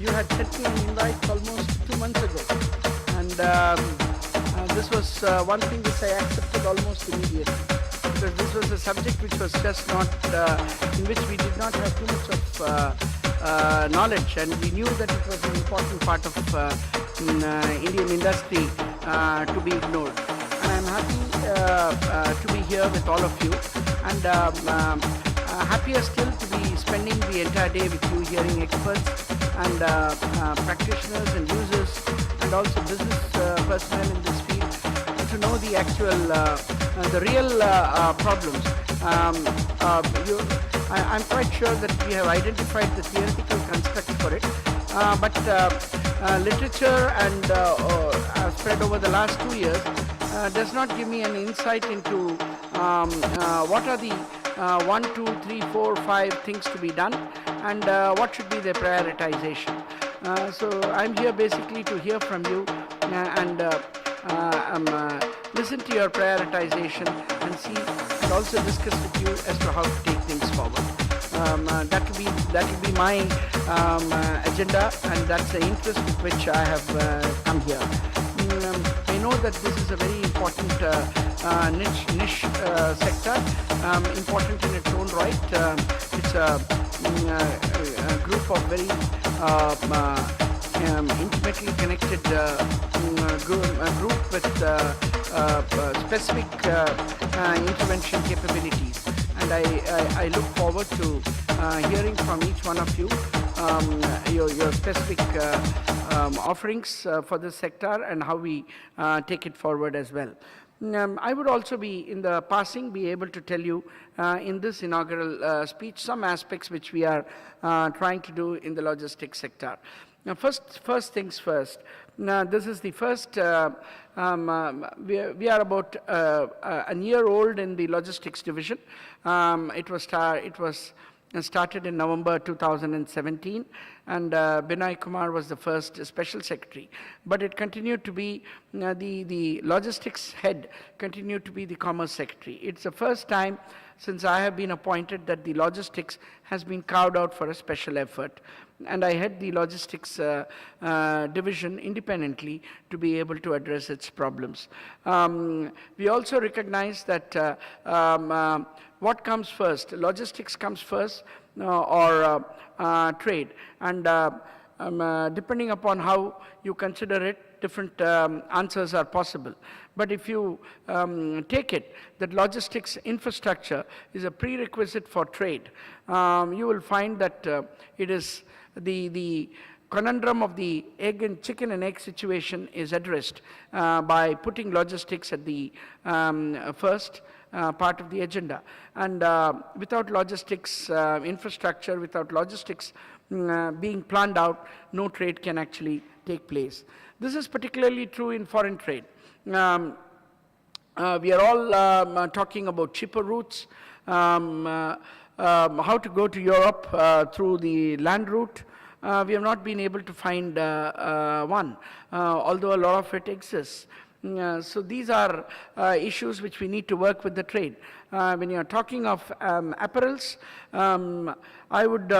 you had sent me an invite almost 2 months ago, and this was one thing which I accepted almost immediately, because this was a subject which was just not, in which we did not have too much of knowledge, and we knew that it was an important part of Indian industry to be ignored. And I'm happy to be here with all of you, and happier still to be spending the entire day with you, hearing experts and practitioners and users and also business personnel in this field to know the actual, the real problems. I'm quite sure that we have identified the theoretical constructs for it, but literature and spread over the last 2 years does not give me an insight into what are the 1, 2, 3, 4, 5 things to be done, and what should be their prioritization. So I'm here basically to hear from you and listen to your prioritization and see, and also discuss with you as to how to take things forward. That will be my agenda, and that's the interest with which I have come here. I know that this is a very important niche sector, important in its own right. It's a group of very intimately connected group with specific intervention capabilities, and I look forward to hearing from each one of you your specific offerings for this sector and how we take it forward as well. I would also be, in the passing, be able to tell you in this inaugural speech some aspects which we are trying to do in the logistics sector. Now, first things first. Now, this is the first, we are about a year old in the logistics division. It was started in November 2017, and Binay Kumar was the first special secretary. But it continued to be, the logistics head continued to be the commerce secretary. It's the first time since I have been appointed that the logistics has been carved out for a special effort. And I head the logistics division independently to be able to address its problems. We also recognize that what comes first, logistics comes first or trade, and depending upon how you consider it, different answers are possible. But if you take it that logistics infrastructure is a prerequisite for trade, you will find that it is the conundrum of the chicken and egg situation is addressed by putting logistics at the first part of the agenda. And without logistics infrastructure, without logistics being planned out, no trade can actually take place. This is particularly true in foreign trade. We are all talking about cheaper routes, how to go to Europe through the land route. We have not been able to find one, although a lot of it exists. So these are issues which we need to work with the trade. When you are talking of apparels, I would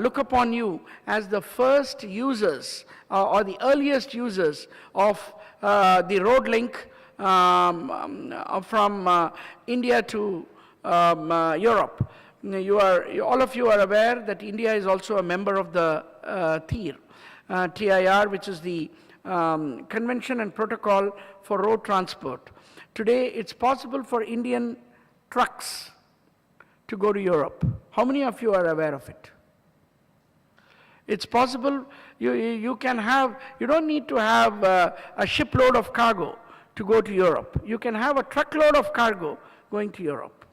look upon you as the first users or the earliest users of the road link from India to Europe. All of you are aware that India is also a member of the TIR, which is the Convention and Protocol for Road Transport. Today, it's possible for Indian trucks to go to Europe. How many of you are aware of it? It's possible. You don't need to have a shipload of cargo to go to Europe. You can have a truckload of cargo going to Europe.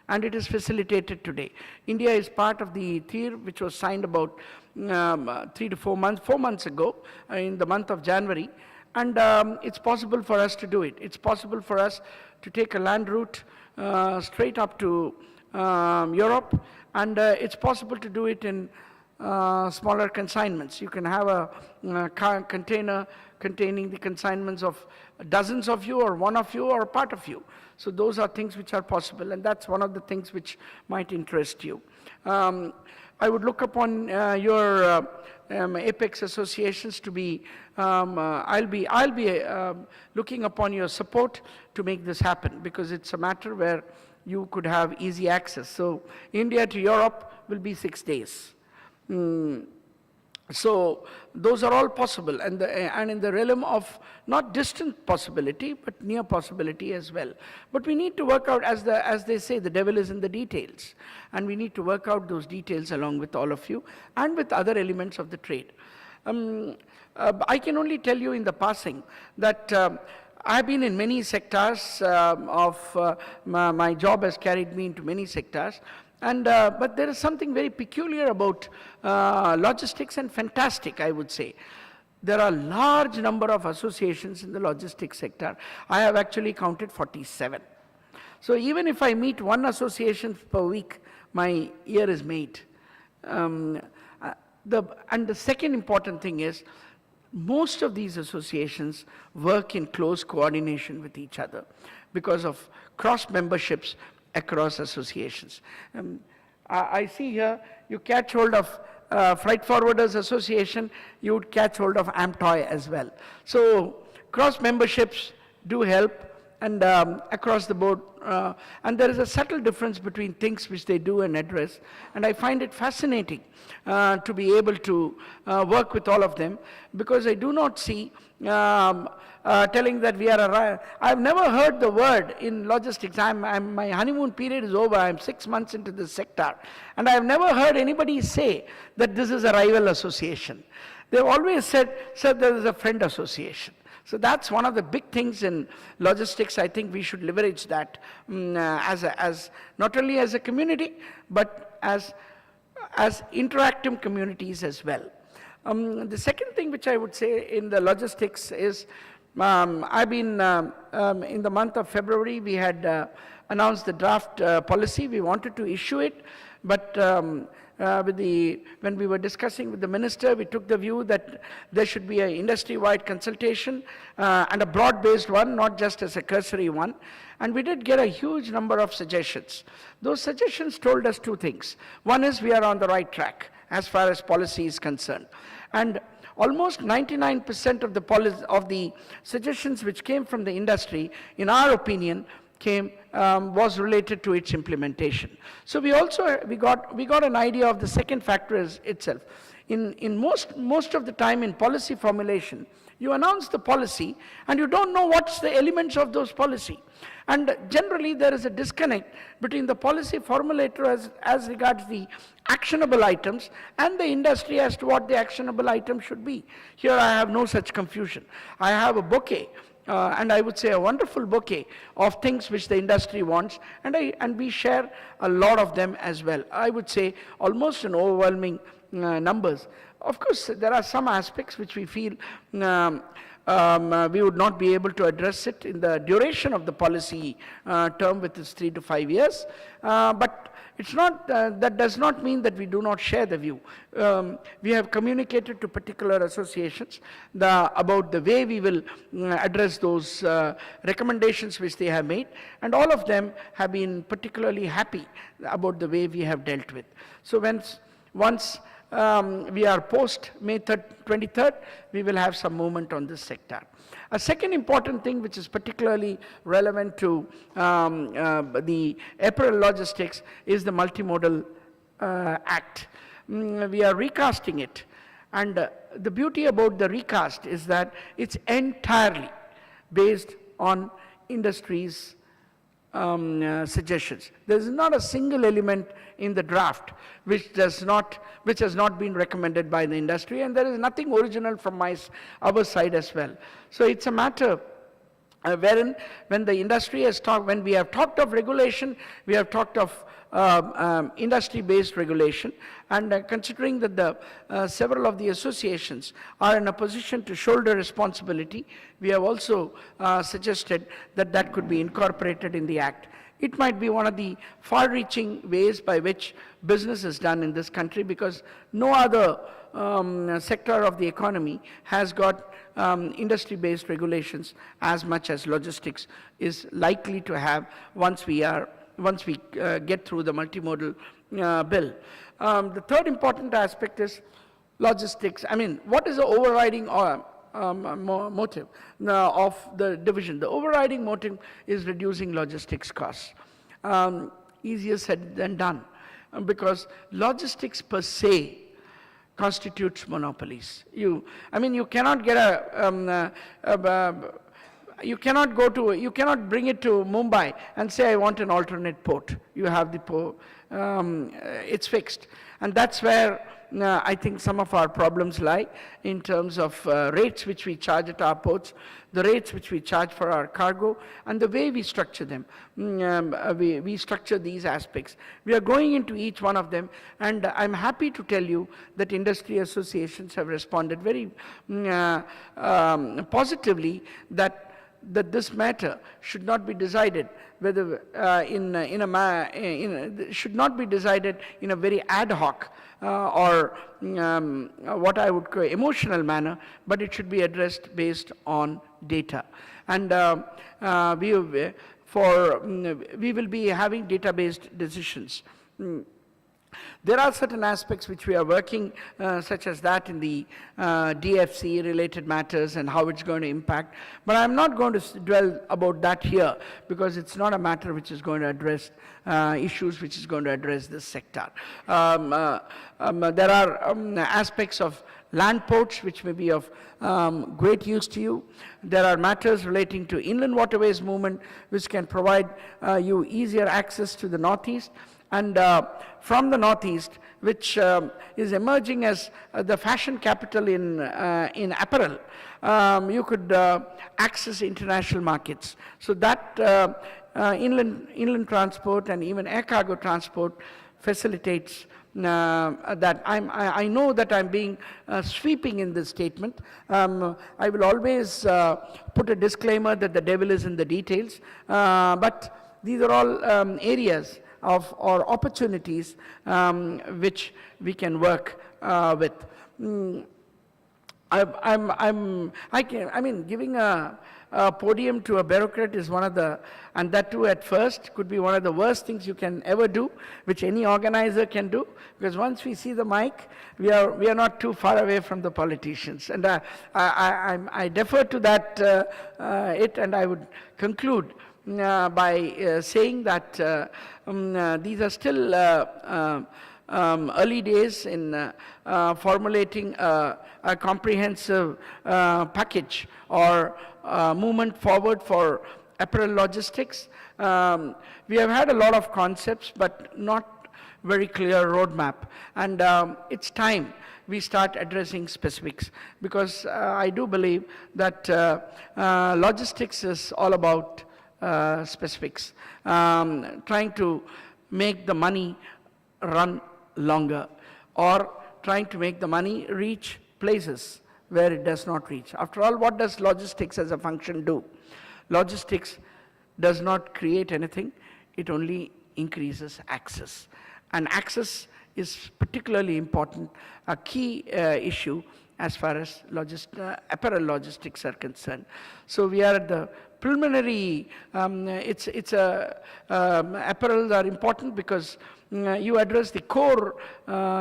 And it is facilitated today. India is part of the TIR, which was signed about 3 to 4 months ago, in the month of January. And it's possible for us to do it. It's possible for us to take a land route straight up to Europe. And it's possible to do it in smaller consignments. You can have a container containing the consignments of dozens of you, or one of you, or a part of you. So those are things which are possible, and that's one of the things which might interest you. I would look upon your apex associations to be, I'll be looking upon your support to make this happen, because it's a matter where you could have easy access. So India to Europe will be 6 days. So those are all possible, and in the realm of not distant possibility, but near possibility as well. But we need to work out, as they say, the devil is in the details, and we need to work out those details along with all of you and with other elements of the trade. I can only tell you in the passing that I've been in many sectors my job has carried me into many sectors. But there is something very peculiar about logistics, and fantastic, I would say. There are a large number of associations in the logistics sector. I have actually counted 47. So even if I meet one association per week, my year is made. And the second important thing is, most of these associations work in close coordination with each other because of cross memberships across associations. I see here, you catch hold of Freight Forwarders Association, you would catch hold of AMTOY as well. So cross memberships do help, and across the board, and there is a subtle difference between things which they do and address, and I find it fascinating to be able to work with all of them, because I do not see telling that we are I've never heard the word in logistics. My honeymoon period is over. I'm 6 months into this sector, and I've never heard anybody say that this is a rival association. They've always said there is a friend association. So that's one of the big things in logistics. I think we should leverage that as not only as a community, but as interactive communities as well. The second thing which I would say in the logistics is, I've been, in the month of February, we had announced the draft policy. We wanted to issue it, but when we were discussing with the minister, we took the view that there should be an industry-wide consultation and a broad-based one, not just as a cursory one. And we did get a huge number of suggestions. Those suggestions told us two things. One is we are on the right track as far as policy is concerned. And almost 99% of the suggestions which came from the industry, in our opinion, was related to its implementation. So we got an idea of the second factor itself. In most of the time in policy formulation, you announce the policy and you don't know what's the elements of those policy. And generally there is a disconnect between the policy formulator as regards the actionable items and the industry as to what the actionable item should be. Here I have no such confusion. I have a bouquet, and I would say a wonderful bouquet of things which the industry wants, and we share a lot of them as well. I would say almost an overwhelming numbers. Of course, there are some aspects which we feel we would not be able to address it in the duration of the policy term, which is 3 to 5 years. But it's not, that does not mean that we do not share the view. We have communicated to particular associations about the way we will address those recommendations which they have made, and all of them have been particularly happy about the way we have dealt with. So once we are post May 23rd, we will have some movement on this sector. A second important thing which is particularly relevant to the apparel logistics is the Multimodal Act. We are recasting it, and the beauty about the recast is that it's entirely based on industry's suggestions. There is not a single element in the draft which has not been recommended by the industry, and there is nothing original from our side as well. So it's a matter wherein when the industry has when we have talked of regulation, we have talked of industry-based regulation, and considering that several of the associations are in a position to shoulder responsibility, we have also suggested that could be incorporated in the Act. It might be one of the far-reaching ways by which business is done in this country, because no other sector of the economy has got industry-based regulations as much as logistics is likely to have once we get through the multimodal bill. The third important aspect is logistics. I mean, what is the overriding motive of the division? The overriding motive is reducing logistics costs. Easier said than done, because logistics per se constitutes monopolies. You cannot get you cannot bring it to Mumbai and say, I want an alternate port. You have the port, it's fixed. And that's where I think some of our problems lie, in terms of rates which we charge at our ports, the rates which we charge for our cargo, and the way we structure them. We structure these aspects. We are going into each one of them, and I'm happy to tell you that industry associations have responded very positively that this matter should not be decided whether should not be decided in a very ad hoc or what I would call emotional manner, but it should be addressed based on data. And we will be having data-based decisions. There are certain aspects which we are working, such as that in the DFC-related matters and how it's going to impact. But I'm not going to dwell about that here, because it's not a matter which is going to address issues which is going to address this sector. There are aspects of land ports which may be of great use to you. There are matters relating to inland waterways movement which can provide you easier access to the Northeast. And from the Northeast, which is emerging as the fashion capital in apparel, you could access international markets. So that inland transport and even air cargo transport facilitates that. I know that I'm being sweeping in this statement. I will always put a disclaimer that the devil is in the details, but these are all areas or opportunities which we can work with. Giving a podium to a bureaucrat is one of the, and that too at first, could be one of the worst things you can ever do, which any organizer can do, because once we see the mic, we are not too far away from the politicians. And I defer to that, and I would conclude by saying that these are still early days in formulating a comprehensive package or movement forward for apparel logistics. We have had a lot of concepts, but not very clear roadmap. And it's time we start addressing specifics, because I do believe that logistics is all about specifics, trying to make the money run longer, or trying to make the money reach places where it does not reach. After all, what does logistics as a function do? Logistics does not create anything, it only increases access. And access is particularly important, a key issue as far as apparel logistics are concerned. So we are at the preliminary, apparels are important because you address the core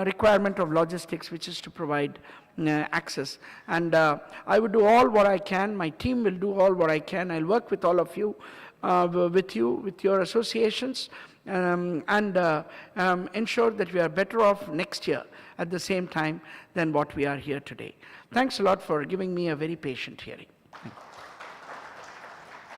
requirement of logistics, which is to provide access. And I would do all what I can, my team will do all what I can. I'll work with all of you, with your associations, and ensure that we are better off next year at the same time than what we are here today. Thanks a lot for giving me a very patient hearing.